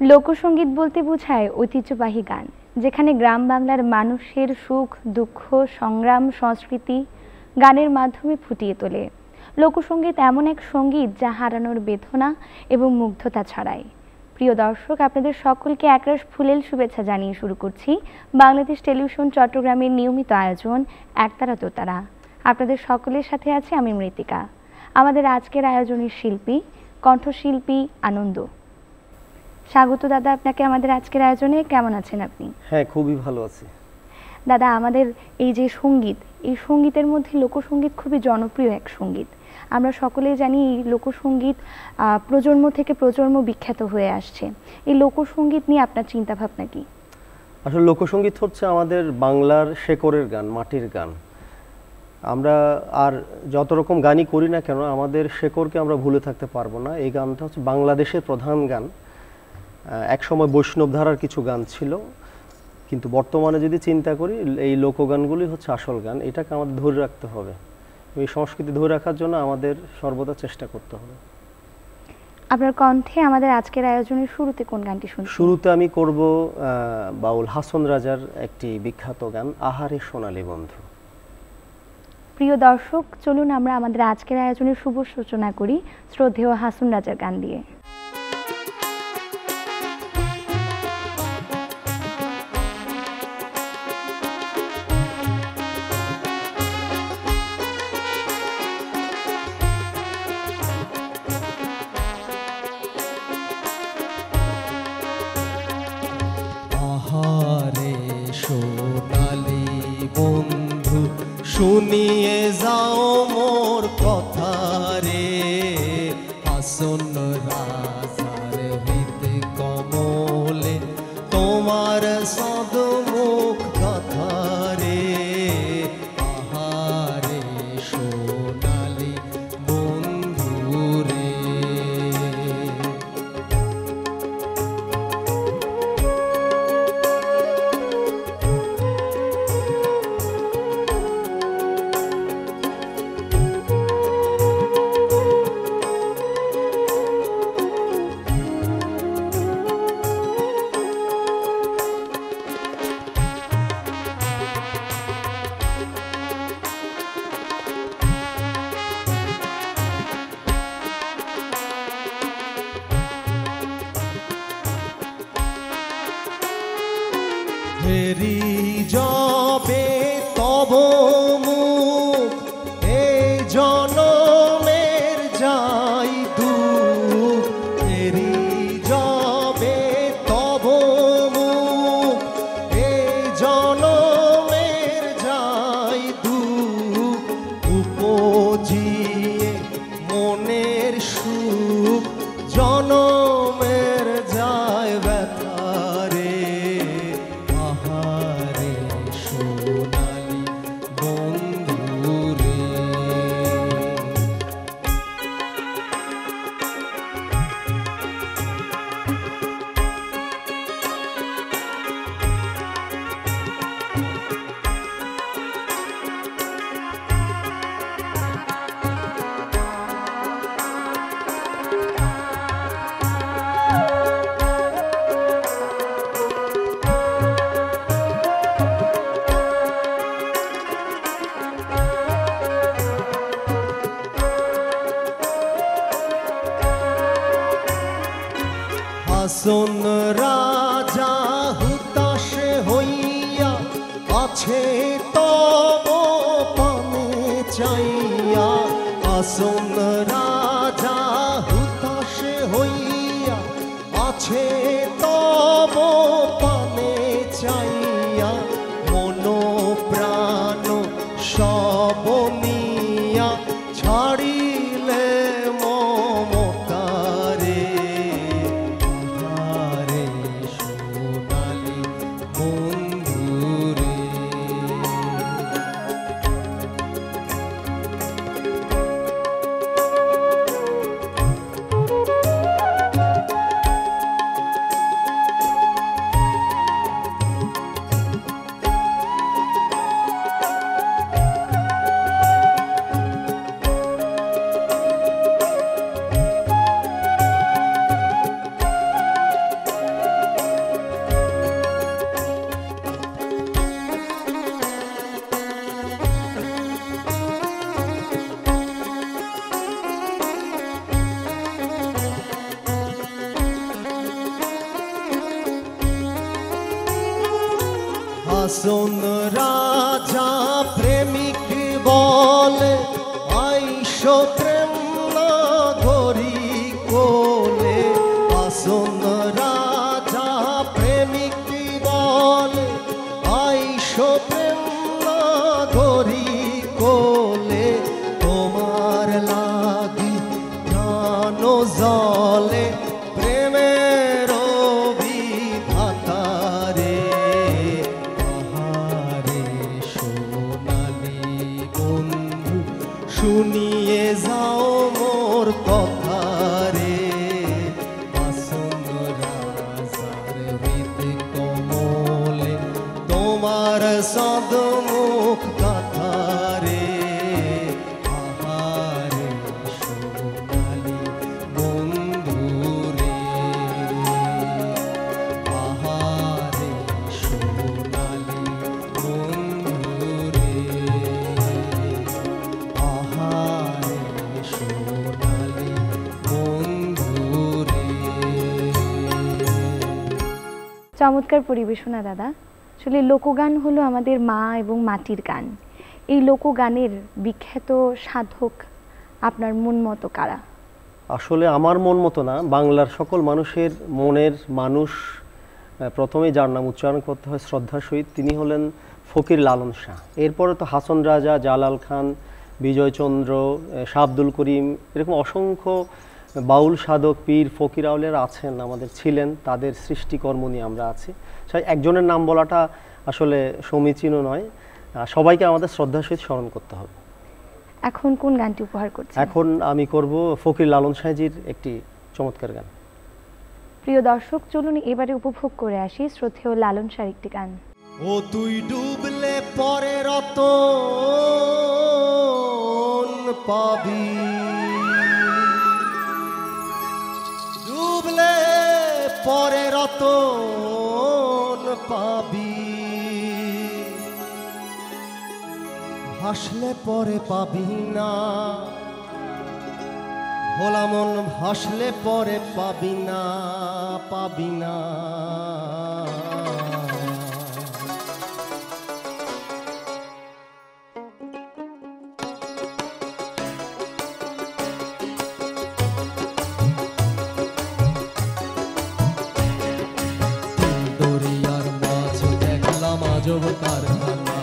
লোকসঙ্গীত বলতে বোঝায় ঐতিহ্যবাহী গান, যেখানে গ্রাম বাংলার মানুষের সুখ দুঃখ সংগ্রাম সংস্কৃতি গানের মাধ্যমে ফুটিয়ে তোলে। লোকসঙ্গীত এমন এক সঙ্গীত যা হারানোর বেদনা এবং মুগ্ধতা ছড়ায়। প্রিয় দর্শক, আপনাদের সকলকে একরাশ ফুলেল শুভেচ্ছা জানিয়ে শুরু করছি বাংলাদেশ টেলিভিশন চট্টগ্রামের নিয়মিত আয়োজন একতারা দোতারা। আপনাদের সকলের সাথে আছে আমি মৃত্তিকা। আমাদের আজকের আয়োজনের শিল্পী কণ্ঠশিল্পী আনন্দ। স্বাগত দাদা আপনাকে আমাদের আজকের আয়োজনে। কেমন আছেন আপনি? হ্যাঁ, খুবই ভালো আছি দাদা। আমাদের এই যে সঙ্গীত, এই সঙ্গীতের মধ্যে লোকসঙ্গীত খুবই জনপ্রিয় এক সঙ্গীত। আমরা সকলেই জানি এই লোকসঙ্গীত প্রজন্ম থেকে প্রজন্ম বিখ্যাত হয়ে আসছে। এই লোকসঙ্গীত নিয়ে আপনার চিন্তা ভাবনা কি? আসলে লোকসঙ্গীত হচ্ছে আমাদের বাংলার শেকড়ের গান, মাটির গান। আমরা আর যত রকম গানই করি না কেন, আমাদের শেকড়কে আমরা ভুলে থাকতে পারবো না। এই গানটা হচ্ছে বাংলাদেশের প্রধান গান। একসময় বৈষ্ণব ধারার কিছু গান ছিল, কিন্তু বর্তমানে যদি চিন্তা করি এই লোকগানগুলি হচ্ছে আসল গান। এটাকে আমাদের ধরে রাখতে হবে। এই সংস্কৃতি ধরে রাখার জন্য আমাদের সর্বদা চেষ্টা করতে হবে। আপনার কণ্ঠে আমাদের আজকের আয়োজনের শুরুতে কোন গানটি শুনছি? শুরুতে আমি করব বাউল হাসন রাজার একটি বিখ্যাত গান, আহারে সোনালী বন্ধু। প্রিয় দর্শক, চলুন আমরা আমাদের আজকের আয়োজনের শুভ সূচনা করি শ্রদ্ধেয় হাসন রাজার গান দিয়ে। আহারে সোনালী বন্ধু, শুনিয়ে যাও মোর কথা রে। হাসন রাজার হৃদ কমলে তোমার সদমুখ কথা রে। আহারে সোনালী বন্ধু রে। ফেরি যাবে তব মুখ, এই জনমের যাই দুঃখ। ফেরি যাবে তব মুখ, এই জনমের যাই দুঃখ। উপজিয়ে মনের সুখ, জনমের যায় ব্যথা রে। আহারে সোনালী বন্ধু রে। হাসন রাজা হুতাশে হইয়া আছে তব পানে চাইয়া। হাসন রাজা হুতাশে হইয়া আছে তব পানে চাইয়া। মন প্রাণ সব নিয়া ছাড়িলে মমতা রে। আহারে সোনালী বন্ধু রে। আসন রাজা প্রেমিক বলে আইসো প্রেম নগরী কোলে আসন রাজা প্রেমিক বলে আইসো প্রেম নগরী কোলে তোমার লাগি প্রাণ জলে প্রেমের বিধাতারে আহারে সোনালি বন্ধু শুনিয়ে যাও মোর কথা রে আসন রাজার হৃদ কমলে তোমার সদমুখ কথা রে আহারে সোনালি বন্ধু রে আহারে সোনালি বন্ধু রে আহারে সোনালি বন্ধু রে। চমৎকার পরিবেশনা দাদা। আসলে লোকগান হলো আমাদের মা এবং মাটির গান। এই লোকগানের বিখ্যাত সাধক আপনার মন মতো কারা? আসলে আমার মন মতো না, বাংলার সকল মানুষের মনের মানুষ প্রথমেই যার নাম উচ্চারণ করতে হয় শ্রদ্ধার সহিত, তিনি হলেন ফকির লালন শাহ। এরপরে তো হাসন রাজা, জালাল খান, বিজয়চন্দ্র, শাহ আব্দুল করিম, এরকম অসংখ্য বাউল সাধক, পীর, ফকির আউলিয়ারা আছেন, আমাদের ছিলেন, তাদের সৃষ্টিকর্ম নিয়ে আমরা আছি। একজনের নাম বলাটা আসলে সমীচীনও নয়, সবাইকে আমাদের শ্রদ্ধার সহিত স্মরণ করতে হবে। এখন কোন গানটি উপহার করছেন? এখন আমি করব ফকির লালন শাহজির একটি চমৎকার গান। প্রিয় দর্শক, চলুন এবারে উপভোগ করে আসি শ্রদ্ধেয় লালন শাহর একটি গান। ও তুই ডুবলে পরে রতন পাবি, ডুবলে পরে রতন পাবি, ভাসলে পরে পাবি না, ভোলা মন ভাসলে পরে পাবি না, পাবি না। দরিয়ার মাঝে দেখলাম আজব কারখানা,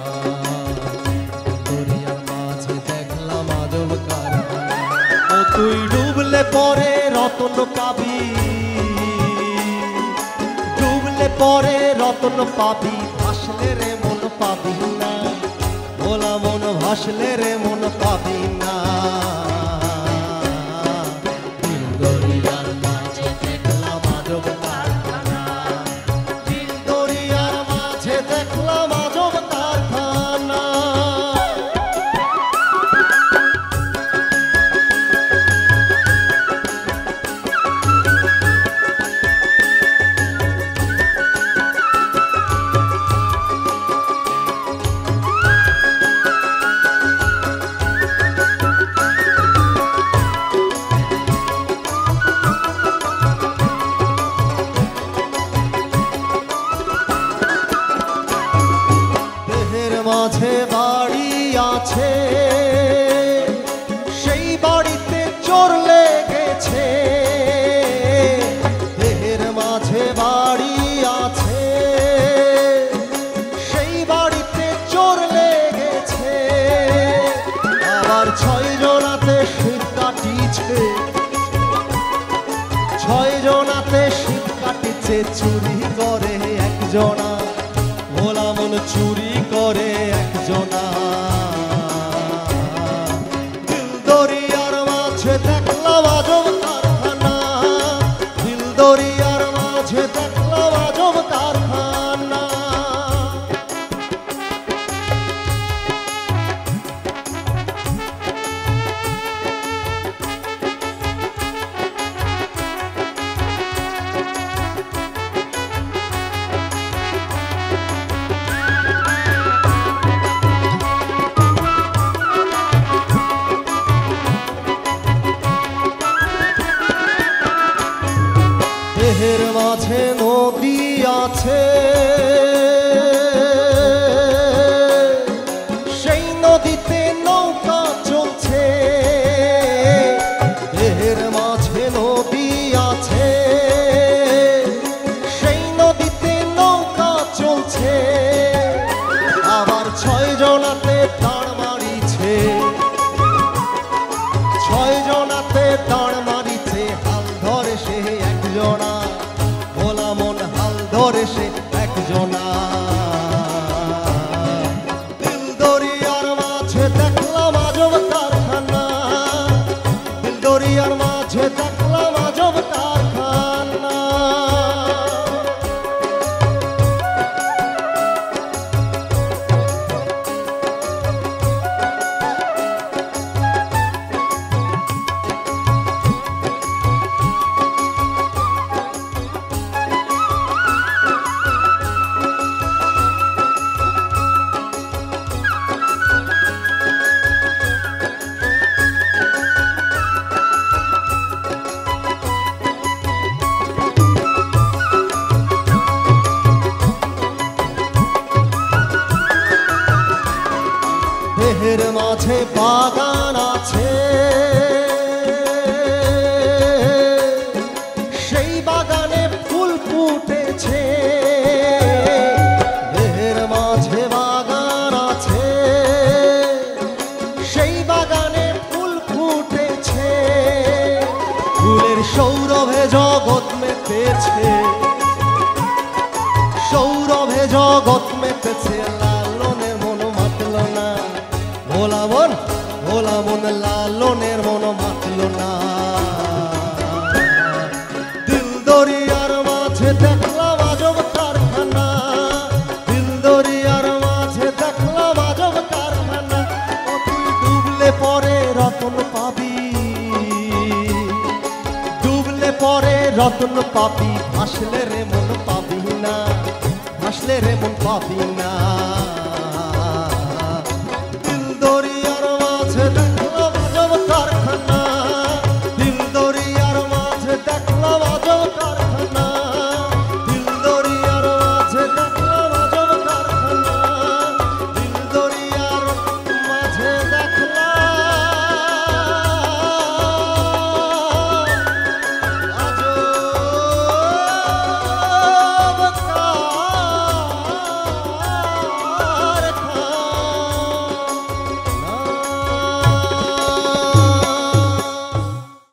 দরিয়ার মাঝে দেখলাম আজব কারখানা। ও তুই ডুবলে পরে রতন পাবি, ডুবলে পরে রতন পাবি, ভাসলে রে মন পাবি না, ভোলা মন ভাসলে রে মন পাবি না। দরিয়ার মাঝে দেখলাম আজব কারখানা, দরিয়ার মাঝে দেখলাম আজব কারখানা। মাঝে বাড়ি আছে, সেই বাড়িতে চোর লেগেছে, দেহের মাঝে বাড়ি আছে, সেই বাড়িতে চোর লেগেছে, আবার 6 জনাতে শীত কাটিছে, 6 জনাতে শীত কাটিছে, চুরি করে একজনা, ভোলা মন চুরি করে একজনা। দিল দরিয়ার মাঝে দেখলাম আজব কারখানা, দিল দরিয়ার মাঝে দেখলাম আজব কারখানা। দেহের মাঝে নদী আছে, মাঝে বাগান আছে, সেই বাগানে ফুল ফুটেছে। দেহের মাঝে বাগান আছে, সেই বাগানে ফুল ফুটেছে। ফুলের সৌরভে জগৎ মেতেছে, সৌরভে জগৎ মেতেছে। লালনের মন মাতল না, ভোলা মন, ভোলা মন, লালনের মন মাতল না। দিল দরিয়ার মাঝে দেখলাম আজব কারখানা, দিল দরিয়ার মাঝে দেখলাম আজব কারখানা। ও তুই ডুবলে পরে রতন পাবি, ডুবলে পরে রতন পাবি, ভাসলে রে মন পাবি না, ভাসলে রে মন পাবি না। দিল দরিয়ার মাঝে দেখলাম আজব কারখানা, দিল দরিয়ার মাঝে দেখলাম আজব কারখানা, দিল দরিয়ার মাঝে দেখলাম আজব কারখানা, দিল দরিয়ার মাঝে দেখলাম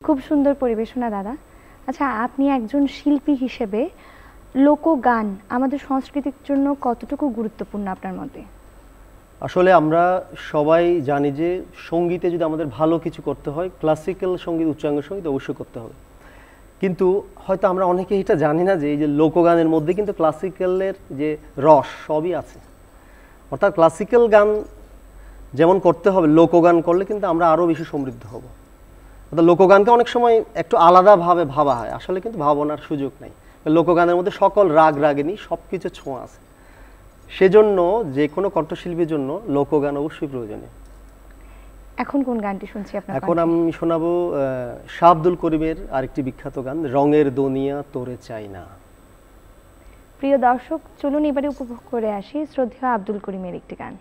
খুব সুন্দর পরিবেশনা দাদা। আচ্ছা, আপনি একজন শিল্পী হিসেবে লোকগান আমাদের সংস্কৃতির জন্য কতটুকু গুরুত্বপূর্ণ আপনার মতে? আসলে আমরা সবাই জানি যে সঙ্গীতে যদি আমাদের ভালো কিছু করতে হয়, ক্লাসিক্যাল সঙ্গীত, উচ্চাঙ্গ সঙ্গীত অবশ্যই করতে হবে। কিন্তু হয়তো আমরা অনেকে এটা জানি না যে এই যে লোকগানের মধ্যে কিন্তু ক্লাসিক্যালের যে রস সবই আছে। অর্থাৎ ক্লাসিক্যাল গান যেমন করতে হবে, লোকগান করলে কিন্তু আমরা আরও বেশি সমৃদ্ধ হব। অর্থাৎ লোকগানকে অনেক সময় একটু আলাদাভাবে ভাবা হয়, আসলে কিন্তু ভাবনার সুযোগ নেই। লোকগানের মধ্যে সকল রাগ রাগিনী সব কিছু ছোঁয়া আছে। সেজন্য যে কোনো কণ্ঠশিল্পীর জন্য লোকগান অবশ্যই প্রয়োজনীয়। এখন কোন গানটি শুনছি আপনার? এখন আমি শোনাবো শাহ আব্দুল করিমের আরেকটি বিখ্যাত গান, রঙের দুনিয়া তোরে চাই না। প্রিয় দর্শক, চলুন এবারে উপভোগ করে আসি শ্রদ্ধেয় আব্দুল করিমের একটি গান।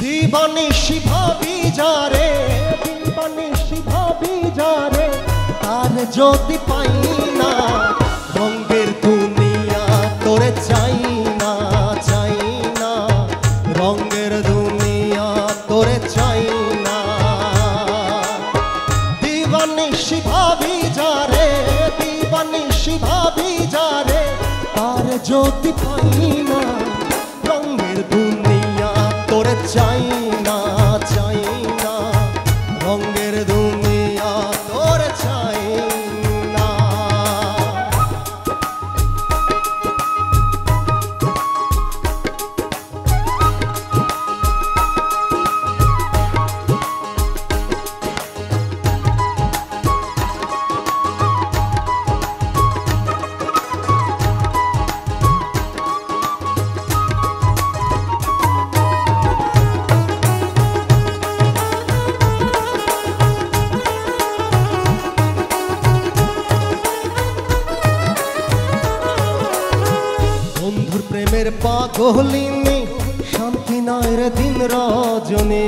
দিবানিশি ভাবি যারে, দিবানিশি ভাবি যারে, তার যদি পাই না, রঙের দুনিয়া তোরে চাই না, চাই না, রঙের দুনিয়া তোরে চাই না। দিবানিশি ভাবি যারে, দিবানিশি ভাবি যারে, তার যদি পাই না, রঙের দুনিয়া তোরে চাই না, চাই না, রঙের দুনিয়া তোরে চাই না। বন্ধুর প্রেমের পাগলিনী, শান্তি নয় রে দিন রজনী।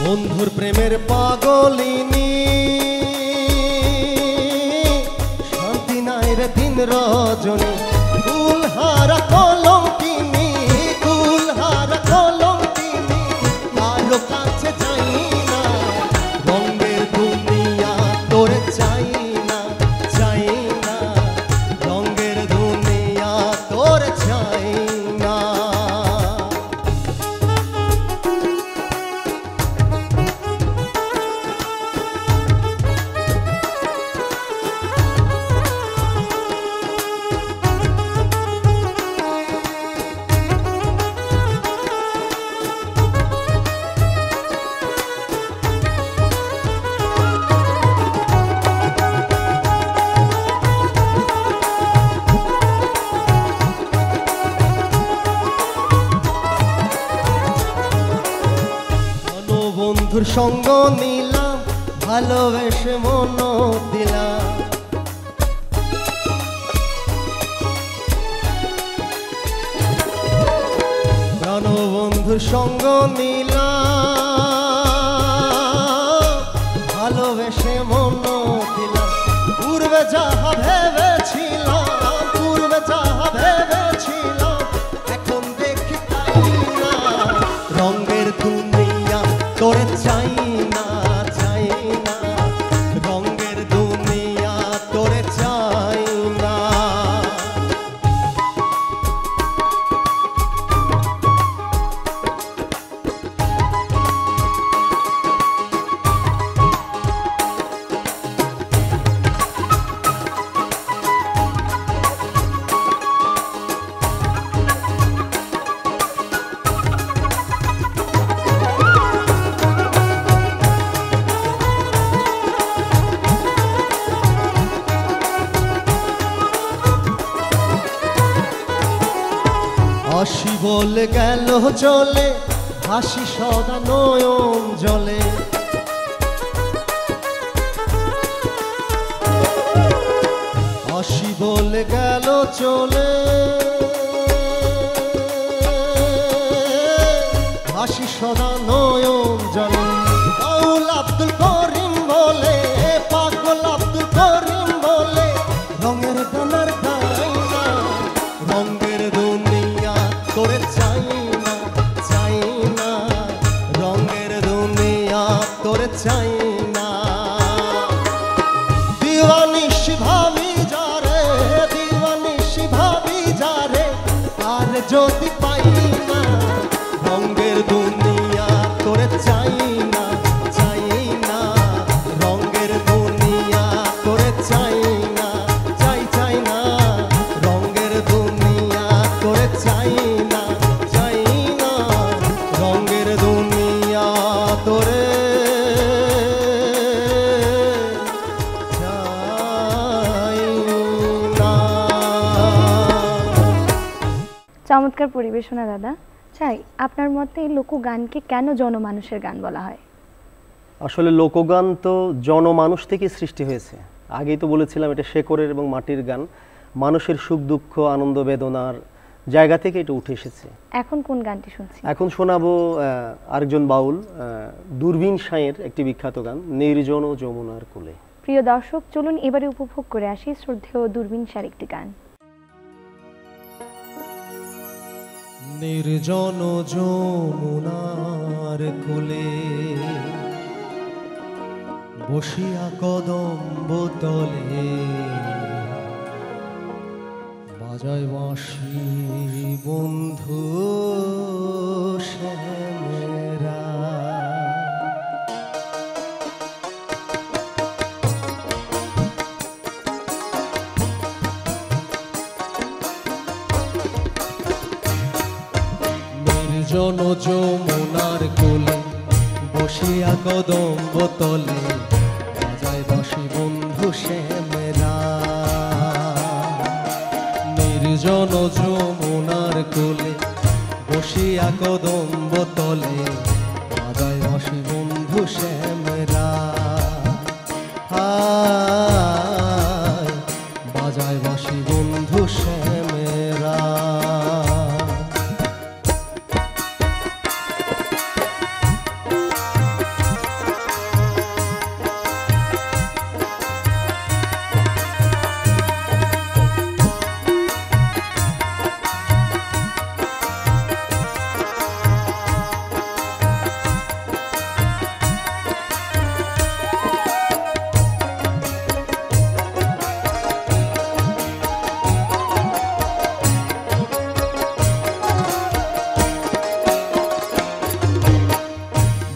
বন্ধুর প্রেমের পাগলিনী, শান্তি নাই রে দিন রজনী। কুলহারা কলঙ্কিনী, কুলহারা কলঙ্কিনী, কারো কাছে যাই না, রঙের দুনিয়া তোরে চাই না, চাই না, রঙের দুনিয়া তোরে চাই না। বন্ধুর সঙ্গ নিলাম, ভালোবেসে মন দিলাম। প্রাণবন্ধুর সঙ্গ নিলাম, ভালোবেসে মন দিলাম। পূর্বে যাহা ভেবেছিলাম, পূর্বে যাহা ভেবেছিলাম, এখন দেখি তাই না। রঙের দুনিয়া তোরে চাই না, চাই না। রঙের দুনিয়া তোরে চাই না। হাসি বলে গেল চলে, হাসি সদা নয়ন জলে। হাসি বলে গেল চলে, হাসি সদা নয়ন জলে। বাউল আব্দুল করিম বলে, পাগল আব্দুল করিম বলে, রঙের গানার গাই না। রঙের দুনিয়া তোরে চাই না, চাই না। রঙের দুনিয়া তোরে চাই না। দিওয়ানিশি ভাবি যারে, দিওয়ানিশি ভাবি যারে, আর যদি পাই না। রঙের দুনিয়া তোরে চাই না, চাই না। রঙের দুনিয়া তোরে চাই না, চাই চাই না। রঙের দুনিয়া তোরে চাই না, চাই না। রঙের দুনিয়া তোরে চাই না। চমৎকার পরিবেশনা দাদা। চাই আপনার মতে লোকগানকে কেন জনমানুষের গান বলা হয়? আসলে লোকগান তো জনমানুষ থেকে সৃষ্টি হয়েছে। আগেই তো বলেছিলাম এটা শেকড়ের এবং মাটির গান। মানুষের সুখ দুঃখ আনন্দ বেদনার জায়গা থেকে এটা উঠে এসেছে। এখন কোন গানটি শুনছি? এখন শোনাবো আরেকজন বাউল দূরবীন সাঁয়ের একটি বিখ্যাত গান, নির্জন যমুনার কোলে। প্রিয় দর্শক, চলুন এবারে উপভোগ করে আসি শ্রদ্ধেয় দূরবীন সাঁয়ের একটি গান। নির্জন যমুনার কোলে বসিয়া কদম্ব তলে, বাজায় বাঁশি বন্ধু শ্যামেরা। নির্জন যমুনার কোলে বসিয়া কদম্ব তলে, বাজায় বাঁশি বন্ধু শ্যামেরা। নির্জন যমুনার কোলে বসিয়া কদম্ব তলে, বাজায় বাঁশি বন্ধু শ্যামেরা। হায় বাজায় বাঁশি বন্ধু শ্যামেরা।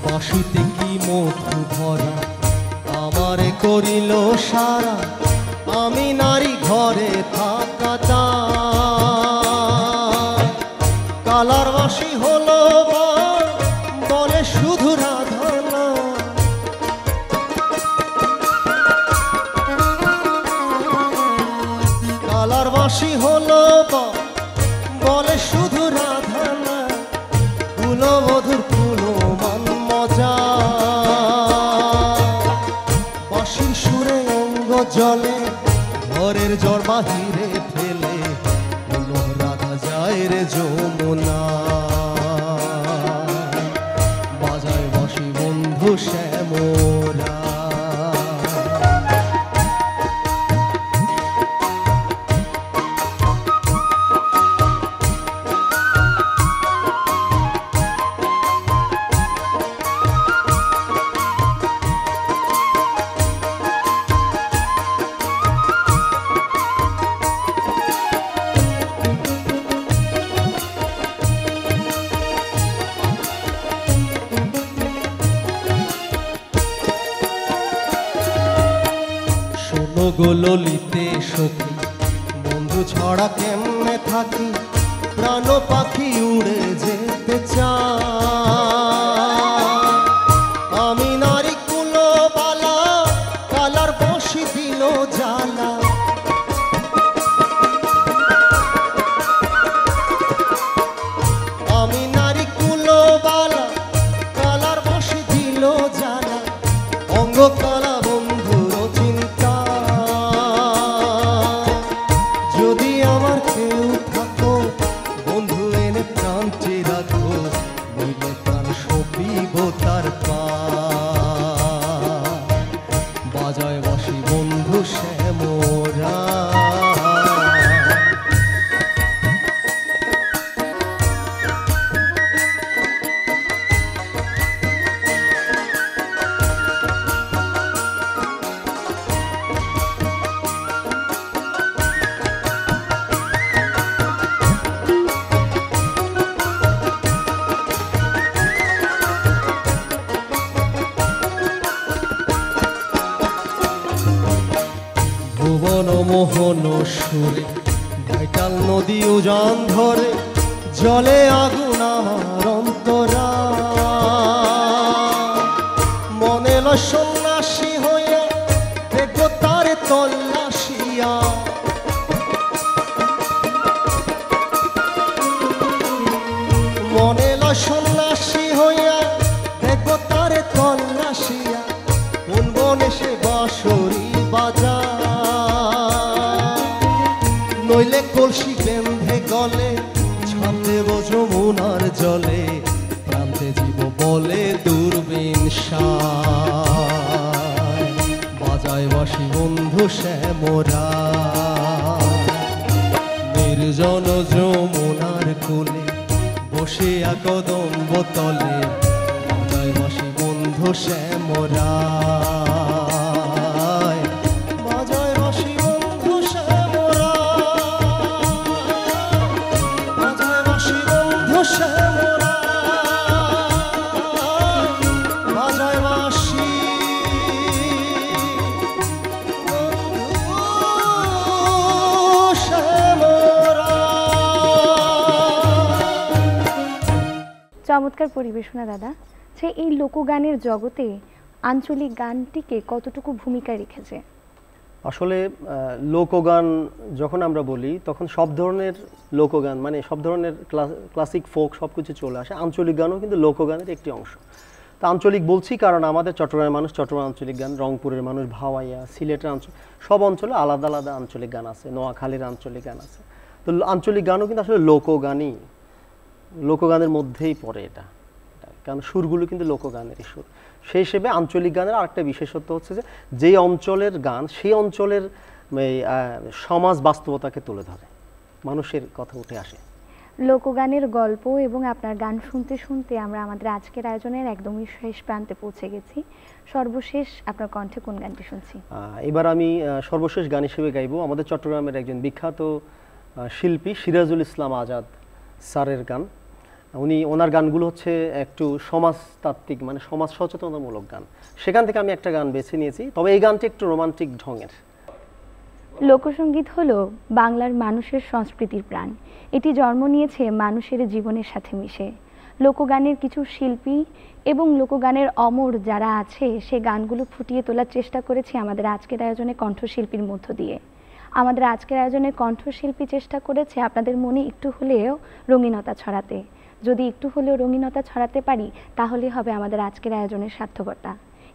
বাঁশিতে কি মধু ভরা আমারে করিল সারা, আমি নারী ঘরে থাকা চাই। কালার বাঁশি হলো বলে শুধু রাধা না। কালার বাঁশি হলো বলে শুধু রাধা না। কুলো মধুর কুলো মান মজা জলে ঘরের জ্বর বাহিরে ফেলে কোনো রাধা যায় রে যমুনা বাজায় বাঁশি বন্ধু শ্যামরা ললিতে সখী বন্ধু ছড়া কেমনে থাকি প্রাণ পাখি উড়ে যেতে চায় আমি নারী কুলো বালা কালার বসি দিল জ্বালা আমি নারী কুলো বালা কালার বসি দিল জ্বালা অঙ্গ কালা বন্ধুর চিন্তা যদি আমার কেউ থাকো বন্ধু এনে প্রান্তে রাখো নইলে প্রাণ সপিব তার পা বাজায় বাঁশি বন্ধু শ্যামরা ভুবন মোহন সুরে ভাইটাল নদী উজান ধরে জলে আগুন আমার অন্তরা মনে ল সন্ন্যাসী হইয়া দেখো তারে তল্লাশিয়া মনে ল সন্ন্যাসী হইয়া দেখো তারে তল্লাশিয়া কোন বনে সে বাঁশরি বাজা নইলে কলসি বেঁধে গলে ছাপতে যমুনার জলে প্রান্তে জীব বলে দূরবীন বাজায় বাঁশি বন্ধু শ্যামরা নির্জন যমুনার কোলে বসে কদম্ব তলে বাজায় বাঁশি বন্ধু শ্যামরা চমৎকার পরিবেশনা দাদা। সে এই লোকগানের জগতে আঞ্চলিক গানটিকে কতটুকু ভূমিকা রেখেছে? আসলে লোকগান যখন আমরা বলি তখন সব ধরনের লোকগান মানে সব ধরনের ক্লাসিক ফোক সব কিছু চলে আসে, আঞ্চলিক গানও কিন্তু লোকগানের একটি অংশ। তা আঞ্চলিক বলছি কারণ আমাদের চট্টগ্রামের মানুষ চট্টগ্রাম আঞ্চলিক গান, রংপুরের মানুষ ভাওয়াইয়া, সিলেটের সব অঞ্চলে আলাদা আলাদা আঞ্চলিক গান আছে, নোয়াখালীর আঞ্চলিক গান আছে। তো আঞ্চলিক গানও কিন্তু আসলে লোকগানই, লোকগানের মধ্যেই পড়ে এটা, কারণ সুরগুলো কিন্তু লোকগানেরই সুর। সেই হিসেবে আঞ্চলিক গানের আরেকটা বিশেষত্ব হচ্ছে যে যেই অঞ্চলের গান সেই অঞ্চলের সমাজ বাস্তবতাকে তুলে ধরে, মানুষের কথা উঠে আসে। লোকগানের গল্প এবং আপনার গান শুনতে শুনতে আমরা আমাদের আজকের আয়োজনের একদমই শেষ প্রান্তে পৌঁছে গেছি। সর্বশেষ আপনার কণ্ঠে কোন গানটি শুনছি? এবার আমি সর্বশেষ গান হিসেবে গাইবো আমাদের চট্টগ্রামের একজন বিখ্যাত শিল্পী সিরাজুল ইসলাম আজাদ স্যারের গান। ওনার গানগুলো হচ্ছে একটু সমাজতাত্ত্বিক মানে সমাজ সচেতনতামূলক গান, সেখান থেকে আমি একটা গান বেছে নিয়েছি, তবে এই গানটি একটু রোমান্টিক ঢঙের। লোকসঙ্গীত হলো বাংলার মানুষের সংস্কৃতির প্রাণ। এটি জন্ম নিয়েছে মানুষের জীবনের সাথে মিশে। লোকগানের কিছু শিল্পী এবং লোকগানের অমর যারা আছে সে গানগুলো ফুটিয়ে তোলার চেষ্টা করেছি আমাদের আজকের আয়োজনে কণ্ঠশিল্পীর মধ্য দিয়ে। আমাদের আজকের আয়োজনে কণ্ঠশিল্পী চেষ্টা করেছে আপনাদের মনে একটু হলেও রঙিনতা ছড়াতে। যদি একটু হলেও রঙিনতা ছড়াতে পারি তাহলে হবে আমাদের আজকের আয়োজনের সার্থকতা।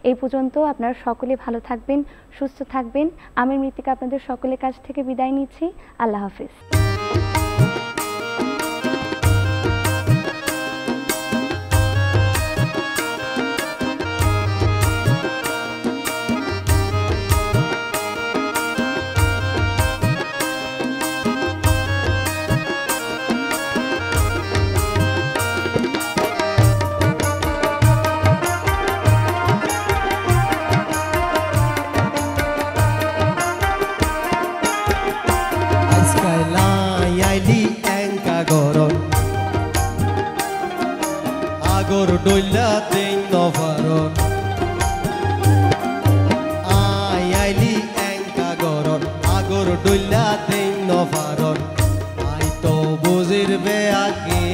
এই পর্যন্ত আপনারা সকলে ভালো থাকবেন, সুস্থ থাকবেন। আমি মৃত্তিকা আপনাদের সকলের কাছ থেকে বিদায় নিচ্ছি। আল্লাহ হাফিজ। আগর ডইলা দেন নভারন আইলি এঙ্কা গরন আগর ডইলা দেন নভারন আই তো বুঝির বেআগে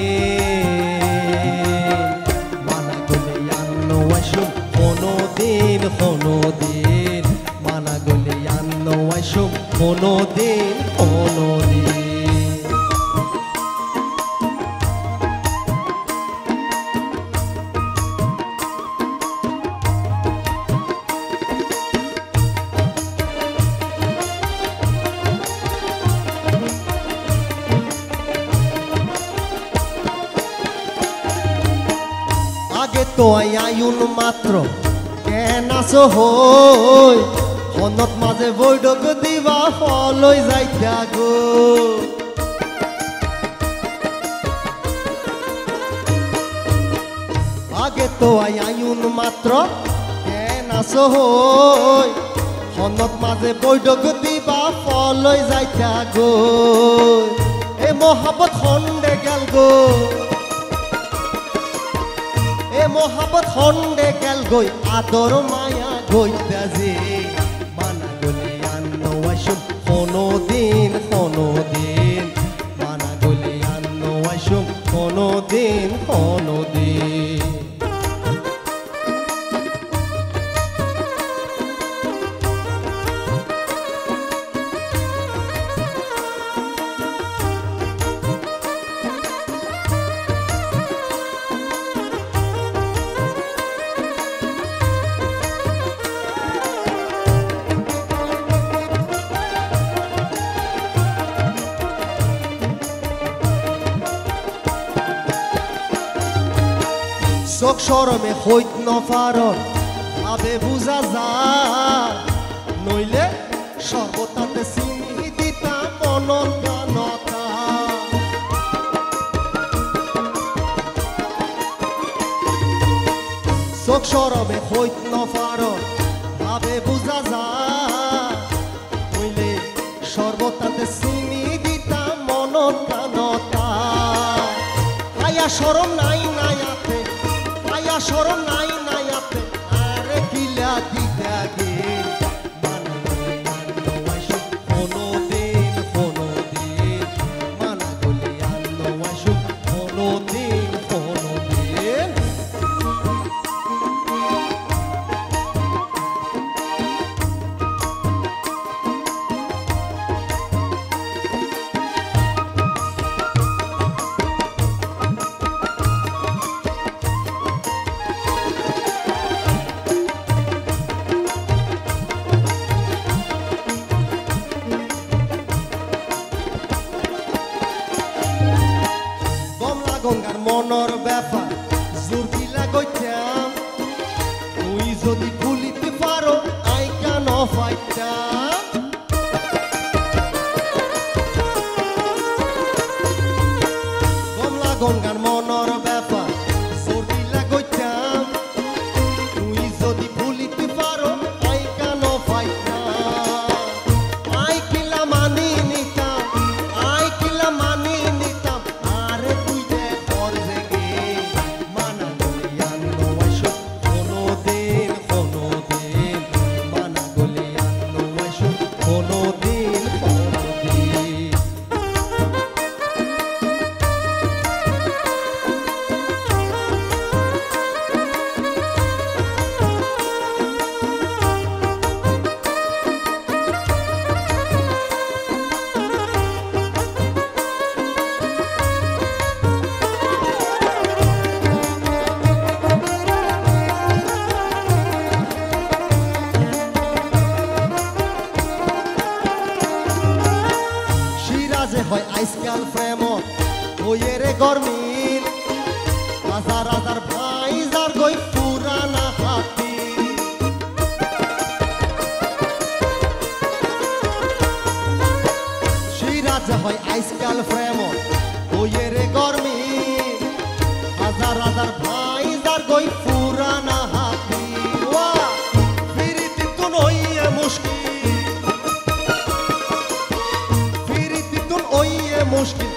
মানা গলে আন্ন আইসুম কোনো দিন মানা গলে আন্ন আইসুম কোনো দিন আগে তো আইউন মাত্র কেন আসো হই হনত মাঝে বৈঠক দিবা ফলই যাইতা গো আগে তো আইউন মাত্র কেন আসো হই হনত মাঝে বৈঠক দিবা ফলই যাইতা গো এ মহাবত খন্ডে গেল গো মোহাবত হন্ডে গেল গই আদর মায়া গইতা যে মানা গলি আন্ন আইসুম কোনো দিন মানা গলি আন্ন আইসুম কোনো দিন চোখ সরমে হইত নফারন আবে বুঝা যায় নইলে সর্বতাতে চিনি দিতা মনত গানতা চোখ সরমে হইত নফারন আবে বুঝা যায় নইলে সর্বতাতে চিনি দিতা মনত গানতা আয়া সরম নাই নাইয়াতে শরম নাই আপে আরে কিলা দিতা গে মানা গলি আন্ন আইসুম কোনো দিন মানা গলি আন্ন আইসুম কোনো দিন গঙ্গার মনর ব্যাপার জোর দিলা গইতাম তুই যদি ভুলিতে পারো আই কেন ফাইতাম কমলা গঙ্গার মনর ব্যাপার জোর দিলা গইতাম তুই যদি ভুলিতে পারো আই কেন ফাইতাম আই কিলা মানি নিতাম আরে তুই যে প্রেম ওয়ে রে গরমিল হাজার হাজার ভাই যার গই পুরানা হাতি সিরাজ হয় আইসকাল প্রেম ওয়ে রে গরমিল হাজার হাজার ভাই যার গই পুরানা হাতি ওয়া ফিরিতি তুন ওয়ে মুশকিল ফিরিতি তুন ওয়ে মুশকিল